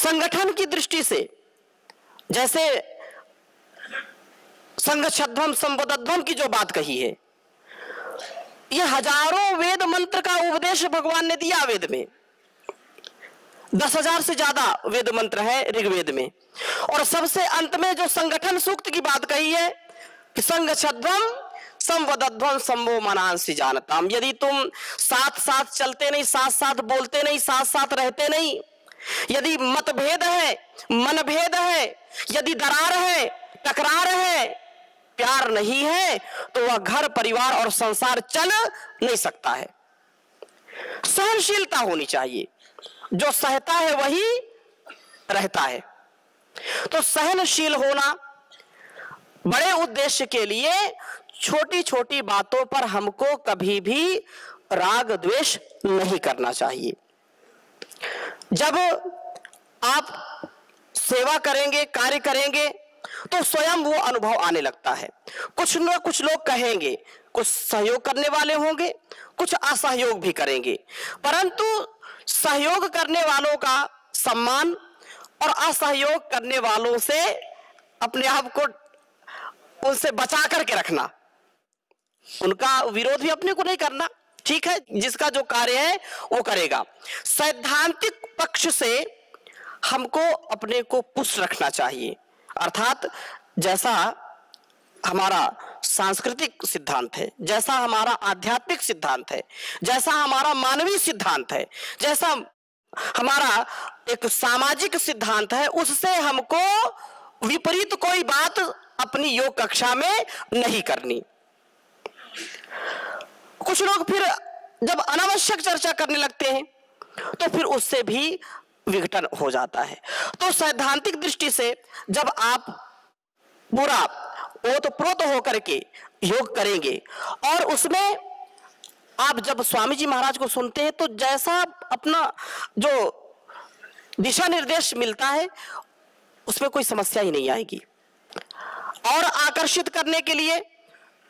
संगठन की दृष्टि से जैसे संगच्छध्वम संवदध्वम की जो बात कही है, ये हजारों वेद मंत्र का उपदेश भगवान ने दिया वेद में। 10,000 से ज्यादा वेद मंत्र है ऋग्वेद में। और सबसे अंत में जो संगठन सूक्त की बात कही है कि संगच्छध्वम संवदध्वम संभो मनांसि जानताम। यदि तुम साथ साथ चलते नहीं, साथ साथ बोलते नहीं, साथ साथ रहते नहीं, यदि मतभेद है, मनभेद है, यदि दरार है, टकरार है, प्यार नहीं है, तो वह घर परिवार और संसार चल नहीं सकता है। सहनशीलता होनी चाहिए, जो सहता है वही रहता है। तो सहनशील होना, बड़े उद्देश्य के लिए छोटी छोटी बातों पर हमको कभी भी राग द्वेष नहीं करना चाहिए। जब आप सेवा करेंगे, कार्य करेंगे, तो स्वयं वो अनुभव आने लगता है। कुछ न कुछ लोग कहेंगे, कुछ सहयोग करने वाले होंगे, कुछ असहयोग भी करेंगे, परंतु सहयोग करने वालों का सम्मान और असहयोग करने वालों से अपने आप को उनसे बचा करके रखना, उनका विरोध भी अपने को नहीं करना। ठीक है, जिसका जो कार्य है वो करेगा। सैद्धांतिक पक्ष से हमको अपने को पुष्ट रखना चाहिए, अर्थात जैसा हमारा सांस्कृतिक सिद्धांत है, जैसा हमारा आध्यात्मिक सिद्धांत है, जैसा हमारा मानवीय सिद्धांत है, जैसा हमारा एक सामाजिक सिद्धांत है, उससे हमको विपरीत कोई बात अपनी योग कक्षा में नहीं करनी। कुछ लोग फिर जब अनावश्यक चर्चा करने लगते हैं तो फिर उससे भी विघटन हो जाता है। तो सैद्धांतिक दृष्टि से जब आप पूरा ओतप्रोत होकर के योग करेंगे और उसमें आप जब स्वामी जी महाराज को सुनते हैं तो जैसा अपना जो दिशा निर्देश मिलता है उसमें कोई समस्या ही नहीं आएगी। और आकर्षित करने के लिए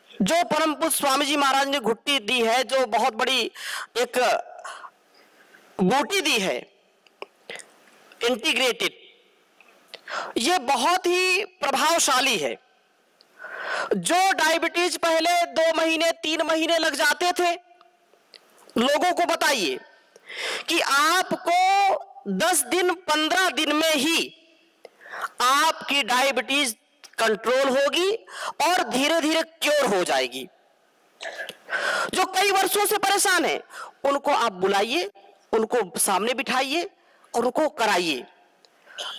जो परम पूज्य स्वामी जी महाराज ने घुट्टी दी है, जो बहुत बड़ी एक बूटी दी है इंटीग्रेटेड, ये बहुत ही प्रभावशाली है। जो डायबिटीज पहले 2 महीने 3 महीने लग जाते थे, लोगों को बताइए कि आपको 10 दिन 15 दिन में ही आपकी डायबिटीज कंट्रोल होगी और धीरे धीरे क्योर हो जाएगी। जो कई वर्षों से परेशान है उनको आप बुलाइए, उनको सामने बिठाइए और उनको कराइए।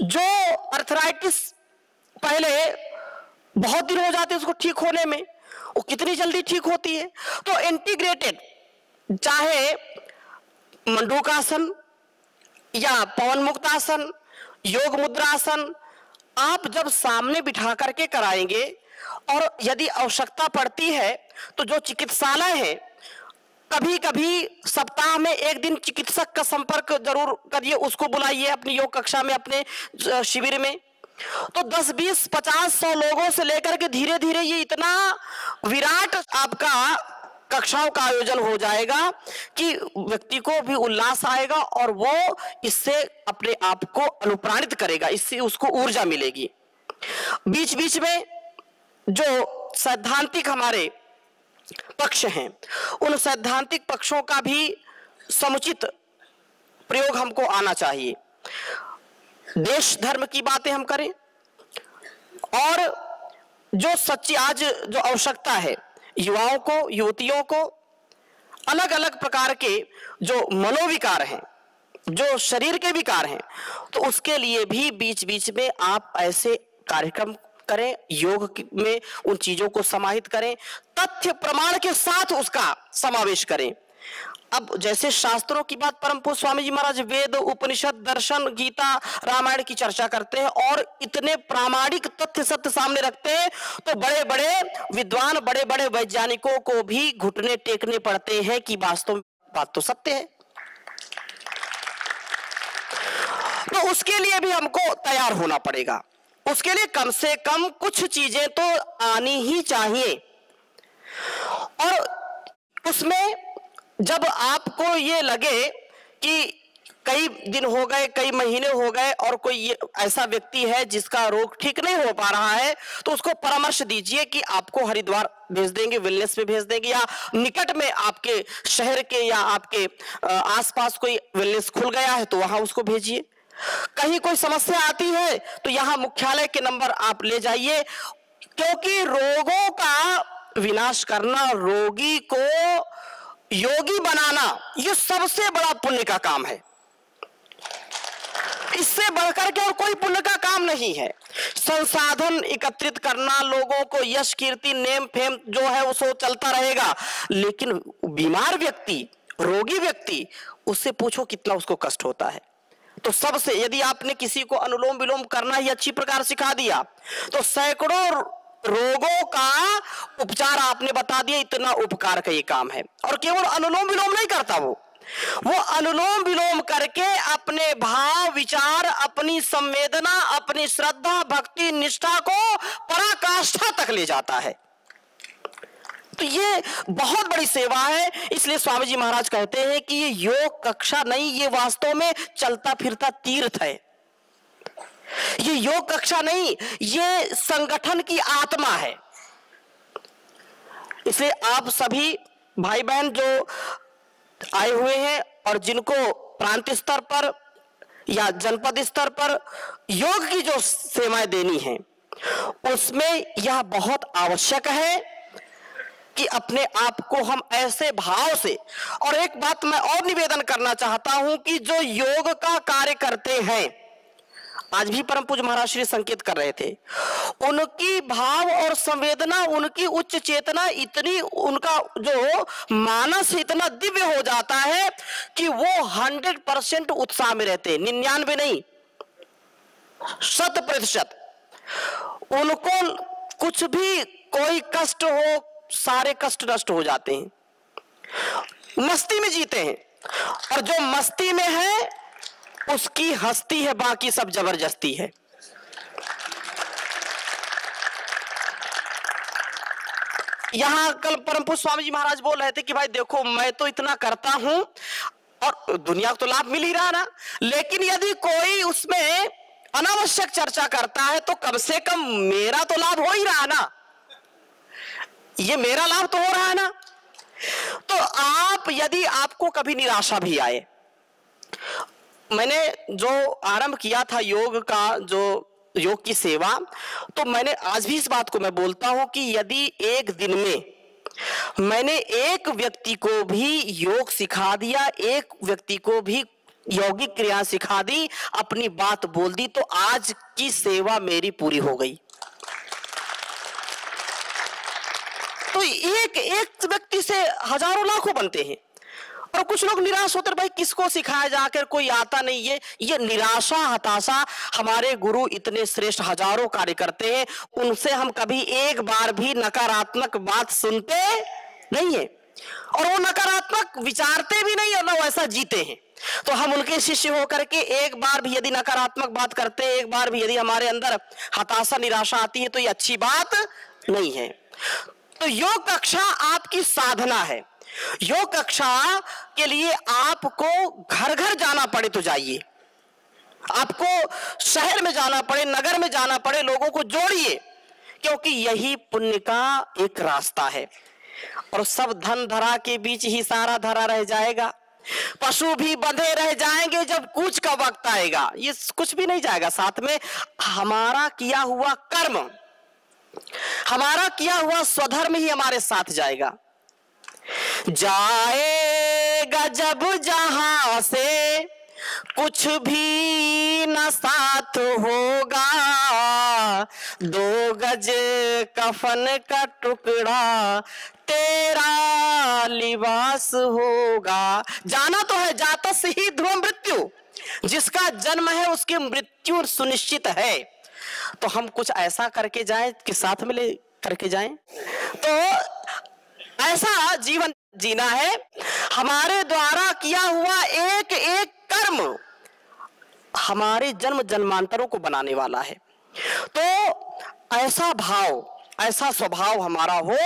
जो अर्थराइटिस पहले बहुत दिन हो जाते उसको ठीक होने में, वो कितनी जल्दी ठीक होती है। तो इंटीग्रेटेड, चाहे मंडूकासन या पवन मुक्तासन, योग मुद्रासन, आप जब सामने बिठा करके कराएंगे और यदि आवश्यकता पड़ती है तो जो चिकित्सालय है, कभी कभी सप्ताह में 1 दिन चिकित्सक का संपर्क जरूर करिए, उसको बुलाइए अपनी योग कक्षा में, अपने शिविर में। तो 10, 20, 50, 100 लोगों से लेकर के धीरे धीरे ये इतना विराट आपका कक्षाओं का आयोजन हो जाएगा कि व्यक्ति को भी उल्लास आएगा और वो इससे अपने आप को अनुप्राणित करेगा, इससे उसको ऊर्जा मिलेगी। बीच बीच में जो सैद्धांतिक हमारे पक्ष हैं, उन सैद्धांतिक पक्षों का भी समुचित प्रयोग हमको आना चाहिए। देश धर्म की बातें हम करें और जो सच्ची आज जो आवश्यकता है युवाओं को, युवतियों को, अलग अलग प्रकार के जो मनोविकार हैं, जो शरीर के विकार हैं, तो उसके लिए भी बीच बीच में आप ऐसे कार्यक्रम करें, योग में उन चीजों को समाहित करें, तथ्य प्रमाण के साथ उसका समावेश करें। अब जैसे शास्त्रों की बात परम पूज्य स्वामी जी महाराज वेद, उपनिषद, दर्शन, गीता, रामायण की चर्चा करते हैं और इतने प्रामाणिक तथ्य सत्य सामने रखते हैं, तो बड़े बड़े विद्वान, बड़े बड़े वैज्ञानिकों को भी घुटने टेकने पड़ते हैं कि वास्तव में बात तो सत्य है। तो उसके लिए भी हमको तैयार होना पड़ेगा। उसके लिए कम से कम कुछ चीजें तो आनी ही चाहिए। और उसमें जब आपको ये लगे कि कई दिन हो गए, कई महीने हो गए और कोई ऐसा व्यक्ति है जिसका रोग ठीक नहीं हो पा रहा है, तो उसको परामर्श दीजिए कि आपको हरिद्वार भेज देंगे, वेलनेस में भेज देंगे, या निकट में आपके शहर के या आपके आसपास कोई वेलनेस खुल गया है तो वहां उसको भेजिए। कहीं कोई समस्या आती है तो यहां मुख्यालय के नंबर आप ले जाइए, क्योंकि रोगों का विनाश करना, रोगी को योगी बनाना, यह सबसे बड़ा पुण्य का काम है। इससे बढ़कर के और कोई पुण्य का काम नहीं है। संसाधन एकत्रित करना, लोगों को यश कीर्ति नेम फेम जो है वो चलता रहेगा, लेकिन बीमार व्यक्ति, रोगी व्यक्ति, उससे पूछो कितना उसको कष्ट होता है। तो सबसे, यदि आपने किसी को अनुलोम विलोम करना ही अच्छी प्रकार सिखा दिया तो सैकड़ों रोगों का उपचार आपने बता दिया, इतना उपकार का ये काम है। और केवल अनुलोम विलोम नहीं करता वो अनुलोम विलोम करके अपने भाव विचार, अपनी संवेदना, अपनी श्रद्धा भक्ति निष्ठा को पराकाष्ठा तक ले जाता है। तो ये बहुत बड़ी सेवा है। इसलिए स्वामी जी महाराज कहते हैं कि ये योग कक्षा नहीं, ये वास्तव में चलता फिरता तीर्थ है। ये योग कक्षा नहीं, ये संगठन की आत्मा है। इसलिए आप सभी भाई बहन जो आए हुए हैं और जिनको प्रांत स्तर पर या जनपद स्तर पर योग की जो सेवाएं देनी है, उसमें यह बहुत आवश्यक है कि अपने आप को हम ऐसे भाव से, और एक बात मैं और निवेदन करना चाहता हूं कि जो योग का कार्य करते हैं, आज भी परम पूज्य महाराज श्री संकेत कर रहे थे, उनकी भाव और संवेदना, उनकी उच्च चेतना इतनी, उनका जो मानस इतना दिव्य हो जाता है कि वो 100% उत्साह में रहते हैं, 99 नहीं, 100%। उनको कुछ भी कोई कष्ट हो, सारे कष्ट नष्ट हो जाते हैं, मस्ती में जीते हैं। और जो मस्ती में है उसकी हस्ती है, बाकी सब जबरदस्ती है। यहां कल परम पूज्य स्वामी जी महाराज बोल रहे थे कि भाई देखो, मैं तो इतना करता हूं और दुनिया को तो लाभ मिल ही रहा ना, लेकिन यदि कोई उसमें अनावश्यक चर्चा करता है तो कम से कम मेरा तो लाभ हो ही रहा ना, ये मेरा लाभ तो हो रहा है ना। तो आप, यदि आपको कभी निराशा भी आए, मैंने जो आरंभ किया था योग का, जो योग की सेवा, तो मैंने आज भी इस बात को मैं बोलता हूं कि यदि एक दिन में मैंने एक व्यक्ति को भी योग सिखा दिया, एक व्यक्ति को भी यौगिक क्रिया सिखा दी, अपनी बात बोल दी, तो आज की सेवा मेरी पूरी हो गई। तो एक एक व्यक्ति से हजारों लाखों बनते हैं। और कुछ लोग निराश होते, भाई किसको सिखाया जाकर, कोई आता नहीं है। ये निराशा, हताशा, हमारे गुरु इतने श्रेष्ठ हजारों कार्य करते हैं, उनसे हम कभी एक बार भी नकारात्मक बात सुनते नहीं है, और वो नकारात्मक विचारते भी नहीं और ना वैसा जीते हैं। तो हम उनके शिष्य होकर के एक बार भी यदि नकारात्मक बात करते हैं, एक बार भी यदि हमारे अंदर हताशा निराशा आती है, तो ये अच्छी बात नहीं है। तो योग कक्षा आपकी साधना है। योग कक्षा के लिए आपको घर घर जाना पड़े तो जाइए, आपको शहर में जाना पड़े, नगर में जाना पड़े, लोगों को जोड़िए, क्योंकि यही पुण्य का एक रास्ता है। और सब धन धरा के बीच ही सारा धरा रह जाएगा, पशु भी बंधे रह जाएंगे जब कूच का वक्त आएगा, ये कुछ भी नहीं जाएगा साथ में। हमारा किया हुआ कर्म, हमारा किया हुआ स्वधर्म ही हमारे साथ जाएगा। जाएगा जब जहां से कुछ भी न साथ होगा, 2 गज कफन का टुकड़ा तेरा लिबास होगा। जाना तो है, जातस्य ही ध्रुव मृत्यु, जिसका जन्म है उसकी मृत्यु सुनिश्चित है। तो हम कुछ ऐसा करके जाएं कि साथ में ले करके जाएं, तो ऐसा जीवन जीना है। हमारे द्वारा किया हुआ एक एक कर्म हमारे जन्म जन्मांतरों को बनाने वाला है। तो ऐसा भाव, ऐसा स्वभाव हमारा हो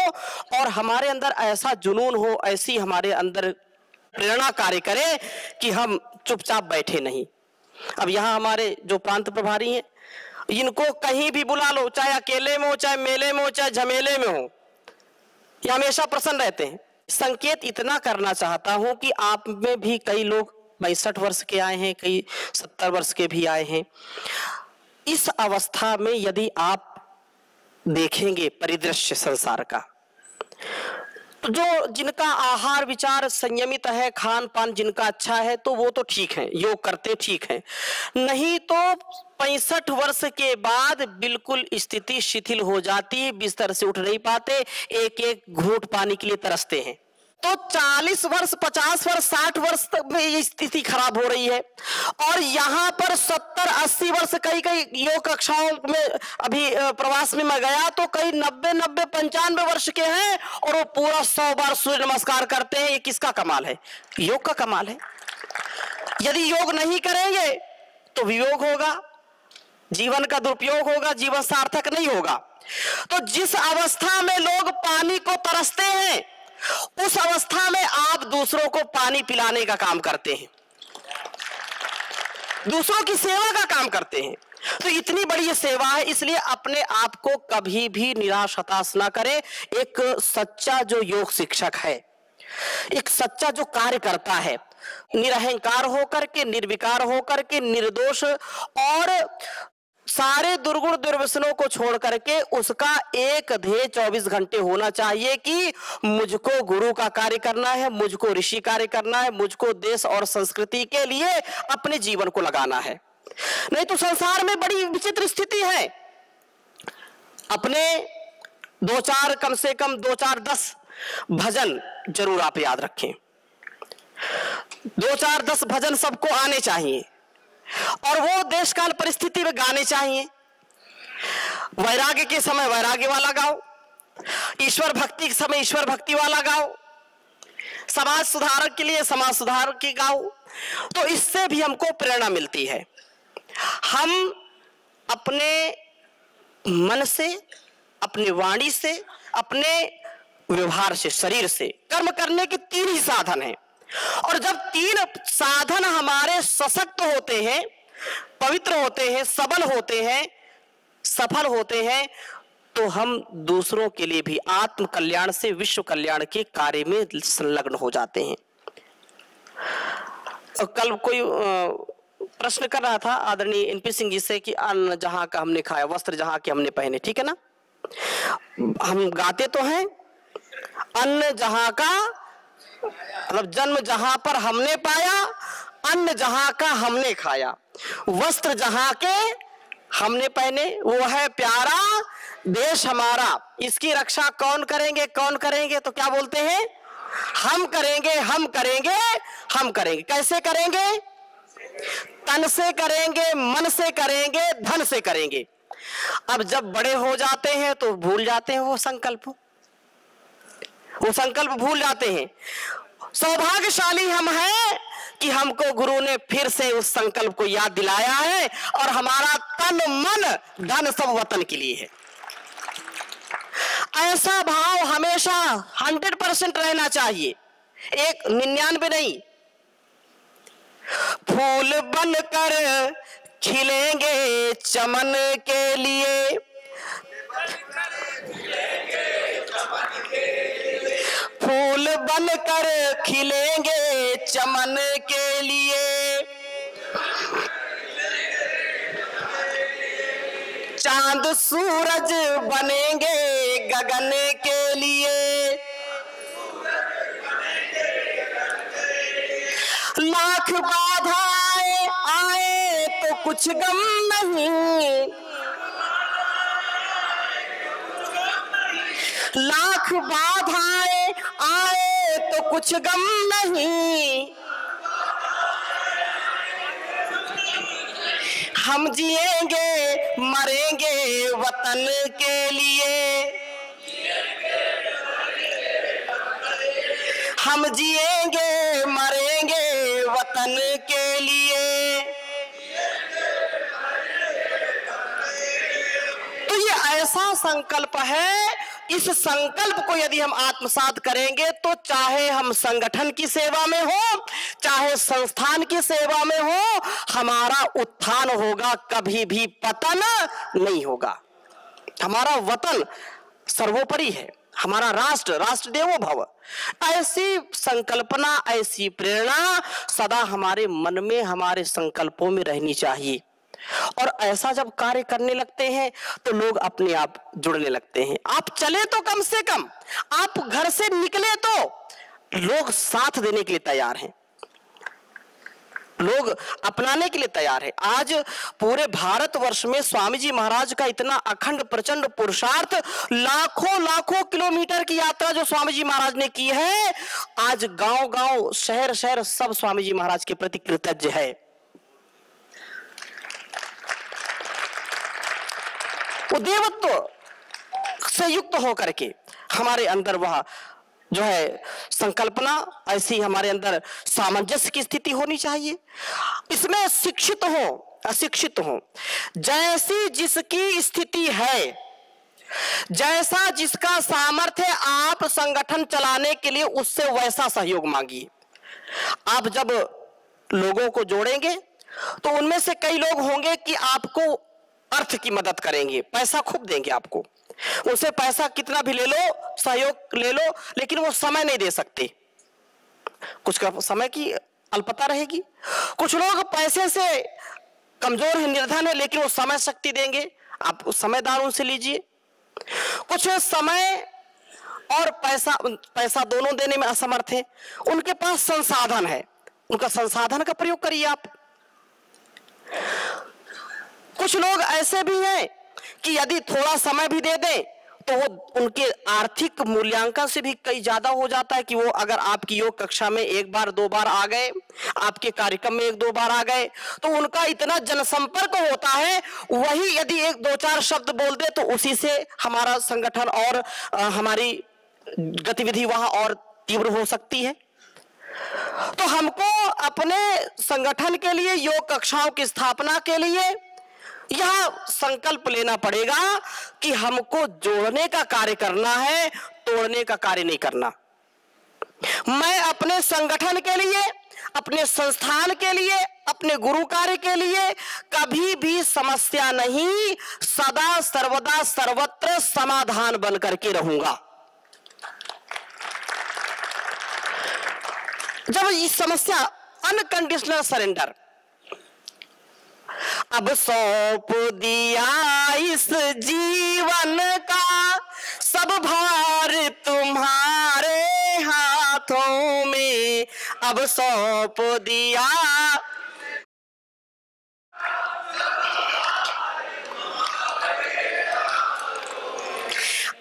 और हमारे अंदर ऐसा जुनून हो, ऐसी हमारे अंदर प्रेरणा कार्य करे कि हम चुपचाप बैठे नहीं। अब यहाँ हमारे जो प्रांत प्रभारी हैं, इनको कहीं भी बुला लो, चाहे अकेले में हो, चाहे मेले में हो, चाहे झमेले में हो, ये हमेशा प्रसन्न रहते हैं। संकेत इतना करना चाहता हूं कि आप में भी कई लोग 65 वर्ष के आए हैं, कई 70 वर्ष के भी आए हैं। इस अवस्था में यदि आप देखेंगे परिदृश्य संसार का, तो जो जिनका आहार विचार संयमित है, खान पान जिनका अच्छा है, तो वो तो ठीक है, योग करते ठीक है। नहीं तो 65 वर्ष के बाद बिल्कुल स्थिति शिथिल हो जाती है, बिस्तर से उठ नहीं पाते, एक एक घूंट पानी के लिए तरसते हैं। तो 40 वर्ष, 50 वर्ष, 60 वर्ष तक में ये स्थिति खराब हो रही है। और यहाँ पर 70-80 वर्ष, कई कई योग कक्षाओं में अभी प्रवास में मैं गया तो कई 90-90, 95 वर्ष के हैं और वो पूरा 100 बार सूर्य नमस्कार करते हैं। ये किसका कमाल है? योग का कमाल है। यदि योग नहीं करेंगे तो वियोग होगा, जीवन का दुरुपयोग होगा, जीवन सार्थक नहीं होगा। तो जिस अवस्था में लोग पानी को तरसते हैं, उस अवस्था में आप दूसरों को पानी पिलाने का काम करते हैं, दूसरों की सेवा का काम करते हैं। तो इतनी बड़ी ये सेवा है, इसलिए अपने आप को कभी भी निराश हताश ना करें। एक सच्चा जो योग शिक्षक है, एक सच्चा जो कार्य करता है, निरहंकार होकर के, निर्विकार होकर के, निर्दोष और सारे दुर्गुण दुर्व्यसनों को छोड़ करके उसका एक ध्येय 24 घंटे होना चाहिए कि मुझको गुरु का कार्य करना है, मुझको ऋषि कार्य करना है, मुझको देश और संस्कृति के लिए अपने जीवन को लगाना है। नहीं तो संसार में बड़ी विचित्र स्थिति है। अपने 2-4, कम से कम 2-4-10 भजन जरूर आप याद रखें। 2-4-10 भजन सबको आने चाहिए और वो देश काल परिस्थिति में गाने चाहिए। वैराग्य के समय वैराग्य वाला गाओ, ईश्वर भक्ति के समय ईश्वर भक्ति वाला गाओ, समाज सुधार के लिए समाज सुधार की गाओ। तो इससे भी हमको प्रेरणा मिलती है। हम अपने मन से, अपनी वाणी से, अपने व्यवहार से, शरीर से कर्म करने के 3 ही साधन हैं। और जब 3 साधन हमारे सशक्त होते हैं, पवित्र होते हैं, सबल होते हैं, सफल होते हैं, तो हम दूसरों के लिए भी आत्म कल्याण से विश्व कल्याण के कार्य में संलग्न हो जाते हैं। कल कोई प्रश्न कर रहा था आदरणीय एनपी सिंह जी से कि अन्न जहां का हमने खाया, वस्त्र जहां के हमने पहने, ठीक है ना। हम गाते तो हैं, अन्न जहां का मतलब जन्म जहां पर हमने पाया, अन्न जहां का हमने खाया, वस्त्र जहां के हमने पहने, वो है प्यारा देश हमारा, इसकी रक्षा कौन करेंगे, कौन करेंगे? तो क्या बोलते हैं? हम करेंगे, हम करेंगे, हम करेंगे। कैसे करेंगे? तन से करेंगे, मन से करेंगे, धन से करेंगे। अब जब बड़े हो जाते हैं तो भूल जाते हैं वो संकल्प भूल जाते हैं। सौभाग्यशाली हम हैं कि हमको गुरु ने फिर से उस संकल्प को याद दिलाया है और हमारा तन मन धन सब वतन के लिए है। ऐसा भाव हमेशा 100% रहना चाहिए, एक 99 नहीं। फूल बनकर खिलेंगे चमन के लिए, फूल बनकर खिलेंगे चमन के लिए, चांद सूरज बनेंगे गगन के लिए, लाख बाधाएं आए तो कुछ गम नहीं, लाख बाधाएं आए तो कुछ गम नहीं, हम जिएंगे मरेंगे वतन के लिए, हम जिएंगे मरेंगे वतन के लिए। तो ये ऐसा संकल्प है इस संकल्प को यदि हम आत्मसात करेंगे तो चाहे हम संगठन की सेवा में हो, चाहे संस्थान की सेवा में हो, हमारा उत्थान होगा, कभी भी पतन नहीं होगा। हमारा वतन सर्वोपरि है, हमारा राष्ट्र, राष्ट्र देवो भव। ऐसी संकल्पना, ऐसी प्रेरणा सदा हमारे मन में, हमारे संकल्पों में रहनी चाहिए। और ऐसा जब कार्य करने लगते हैं तो लोग अपने आप जुड़ने लगते हैं। आप चले तो कम से कम, आप घर से निकले तो लोग साथ देने के लिए तैयार हैं, लोग अपनाने के लिए तैयार है। आज पूरे भारतवर्ष में स्वामी जी महाराज का इतना अखंड प्रचंड पुरुषार्थ, लाखों लाखों किलोमीटर की यात्रा जो स्वामी जी महाराज ने की है, आज गांव गांव, शहर शहर सब स्वामी जी महाराज के प्रति कृतज्ञ है। वो देवत्व से युक्त होकर के हमारे अंदर वह जो है संकल्पना, ऐसी हमारे अंदर सामंजस्य की स्थिति होनी चाहिए। इसमें शिक्षित हो अशिक्षित हो, जैसी जिसकी स्थिति है, जैसा जिसका सामर्थ्य, आप संगठन चलाने के लिए उससे वैसा सहयोग मांगिए। आप जब लोगों को जोड़ेंगे तो उनमें से कई लोग होंगे कि आपको अर्थ की मदद करेंगे, पैसा खूब देंगे आपको, उनसे पैसा कितना भी ले लो, सहयोग ले लो, लेकिन वो समय नहीं दे सकते, कुछ का समय की अल्पता रहेगी। कुछ लोग पैसे से कमजोर है, निर्धन है, लेकिन वो समय शक्ति देंगे, आप उस समयदार उनसे लीजिए। कुछ समय और पैसा दोनों देने में असमर्थ है, उनके पास संसाधन है, उनका संसाधन का प्रयोग करिए आप। कुछ लोग ऐसे भी हैं कि यदि थोड़ा समय भी दे दें तो वो उनके आर्थिक मूल्यांकन से भी कई ज्यादा हो जाता है कि वो अगर आपकी योग कक्षा में एक बार दो बार आ गए, आपके कार्यक्रम में एक दो बार आ गए, तो उनका इतना जनसंपर्क होता है, वही यदि एक दो चार शब्द बोल दे तो उसी से हमारा संगठन और हमारी गतिविधि वहां और तीव्र हो सकती है। तो हमको अपने संगठन के लिए, योग कक्षाओं की स्थापना के लिए यह संकल्प लेना पड़ेगा कि हमको जोड़ने का कार्य करना है, तोड़ने का कार्य नहीं करना। मैं अपने संगठन के लिए, अपने संस्थान के लिए, अपने गुरु कार्य के लिए कभी भी समस्या नहीं, सदा सर्वदा सर्वत्र समाधान बन करके रहूंगा। जब इस समस्या अनकंडीशनल सरेंडर, अब सौंप दिया इस जीवन का सब भार तुम्हारे हाथों में, अब सौंप दिया,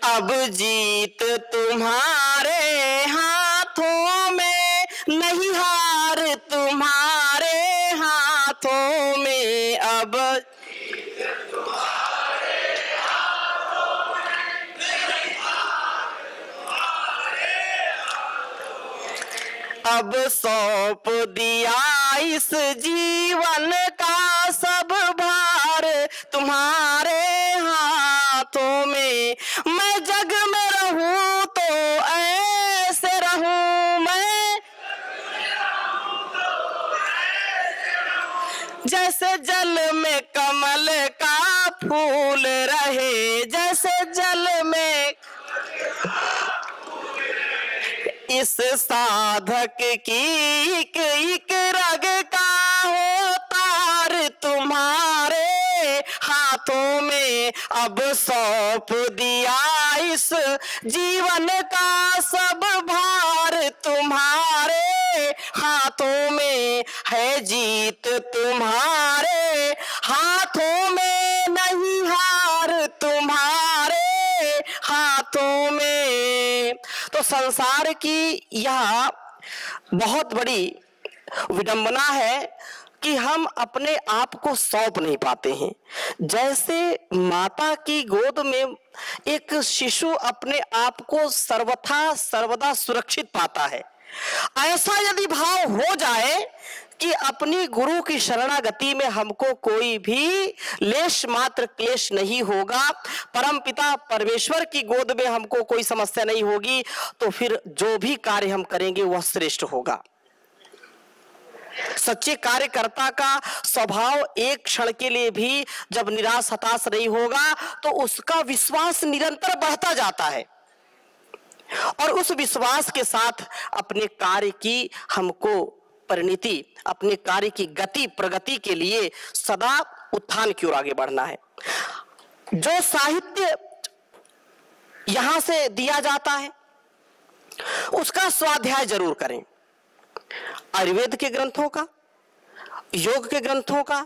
अब जीत तुम्हारे हाथों में, नहीं हार तुम्हारे हाथों में, अब अब सौंप दिया इस जीवन का सब भार तुम्हारे हाथों में। मैं जग में रहूं तो ऐसे रहूं मैं, जैसे जल में कमल का फूल रहे, जैसे जल में इस साधक की एक रग का हो तार तुम्हारे हाथों में, अब सौंप दिया इस जीवन का सब भार तुम्हारे हाथों में, है जीत तुम्हारे हाथों में, नहीं हार तुम्हारे हाथों में। तो संसार की यह बहुत बड़ी विडंबना है कि हम अपने आप को सौंप नहीं पाते हैं। जैसे माता की गोद में एक शिशु अपने आप को सर्वथा सर्वदा सुरक्षित पाता है, ऐसा यदि भाव हो जाए कि अपनी गुरु की शरणागति में हमको कोई भी लेश मात्र क्लेश नहीं होगा, परमपिता परमेश्वर की गोद में हमको कोई समस्या नहीं होगी, तो फिर जो भी कार्य हम करेंगे वह श्रेष्ठ होगा। सच्चे कार्यकर्ता का स्वभाव एक क्षण के लिए भी जब निराश हताश नहीं होगा तो उसका विश्वास निरंतर बढ़ता जाता है, और उस विश्वास के साथ अपने कार्य की हमको परिणति, अपने कार्य की गति प्रगति के लिए सदा उत्थान की ओर आगे बढ़ना है। जो साहित्य यहां से दिया जाता है उसका स्वाध्याय जरूर करें। आयुर्वेद के ग्रंथों का, योग के ग्रंथों का,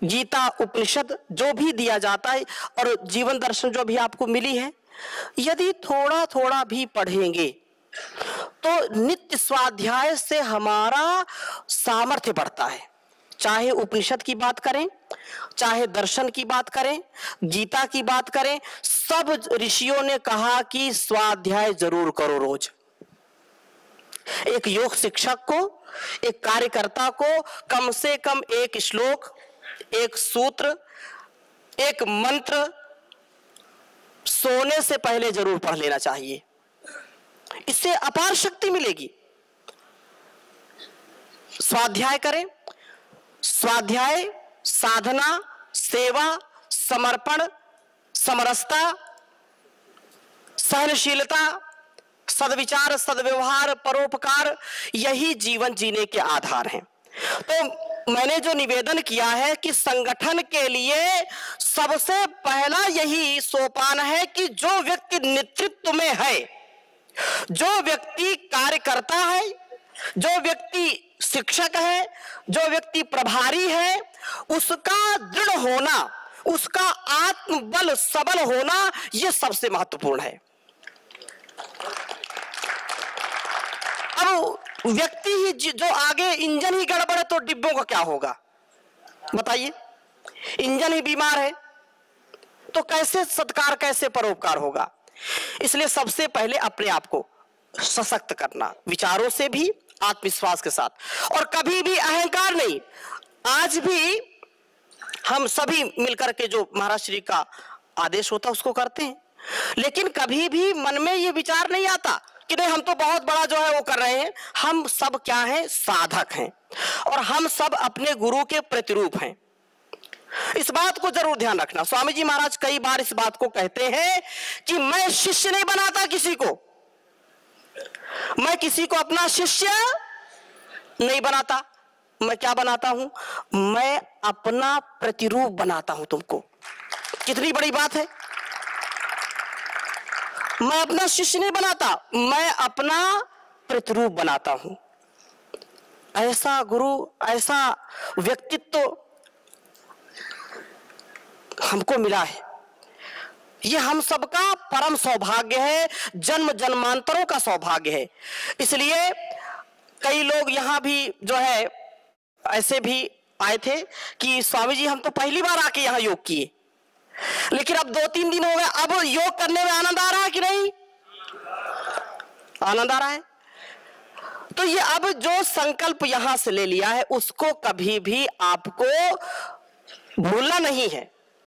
गीता उपनिषद जो भी दिया जाता है और जीवन दर्शन जो भी आपको मिली है, यदि थोड़ा थोड़ा भी पढ़ेंगे तो नित्य स्वाध्याय से हमारा सामर्थ्य बढ़ता है। चाहे उपनिषद की बात करें, चाहे दर्शन की बात करें, गीता की बात करें, सब ऋषियों ने कहा कि स्वाध्याय जरूर करो रोज। एक योग शिक्षक को, एक कार्यकर्ता को कम से कम एक श्लोक, एक सूत्र, एक मंत्र सोने से पहले जरूर पढ़ लेना चाहिए। इससे अपार शक्ति मिलेगी। स्वाध्याय करें। स्वाध्याय, साधना, सेवा, समर्पण, समरसता, सहनशीलता, सद्विचार, सद्व्यवहार, परोपकार, यही जीवन जीने के आधार हैं। तो मैंने जो निवेदन किया है कि संगठन के लिए सबसे पहला यही सोपान है कि जो व्यक्ति नेतृत्व में है, जो व्यक्ति कार्यकर्ता है, जो व्यक्ति शिक्षक है, जो व्यक्ति प्रभारी है, उसका दृढ़ होना, उसका आत्मबल सबल होना, यह सबसे महत्वपूर्ण है। अब व्यक्ति ही जो आगे, इंजन ही गड़बड़ है तो डिब्बों का क्या होगा बताइए? इंजन ही बीमार है तो कैसे सत्कार, कैसे परोपकार होगा? इसलिए सबसे पहले अपने आप को सशक्त करना, विचारों से भी, आत्मविश्वास के साथ, और कभी भी अहंकार नहीं। आज भी हम सभी मिलकर के जो महाराज श्री का आदेश होता है उसको करते हैं, लेकिन कभी भी मन में ये विचार नहीं आता कि नहीं हम तो बहुत बड़ा जो है वो कर रहे हैं। हम सब क्या हैं? साधक हैं, और हम सब अपने गुरु के प्रतिरूप हैं। इस बात को जरूर ध्यान रखना। स्वामी जी महाराज कई बार इस बात को कहते हैं कि मैं शिष्य नहीं बनाता किसी को, मैं किसी को अपना शिष्य नहीं बनाता। मैं क्या बनाता हूं? मैं अपना प्रतिरूप बनाता हूं तुमको। कितनी बड़ी बात है। मैं अपना शिष्य नहीं बनाता, मैं अपना प्रतिरूप बनाता हूं। ऐसा गुरु, ऐसा व्यक्तित्व हमको मिला है। यह हम सबका परम सौभाग्य है, जन्म जन्मांतरों का सौभाग्य है। इसलिए कई लोग यहां भी जो है ऐसे भी आए थे कि स्वामी जी हम तो पहली बार आके यहां योग किए, लेकिन अब 2-3 दिन हो गए, अब योग करने में आनंद आ रहा है कि नहीं? आनंद आ रहा है। तो ये अब जो संकल्प यहां से ले लिया है उसको कभी भी आपको भूलना नहीं है।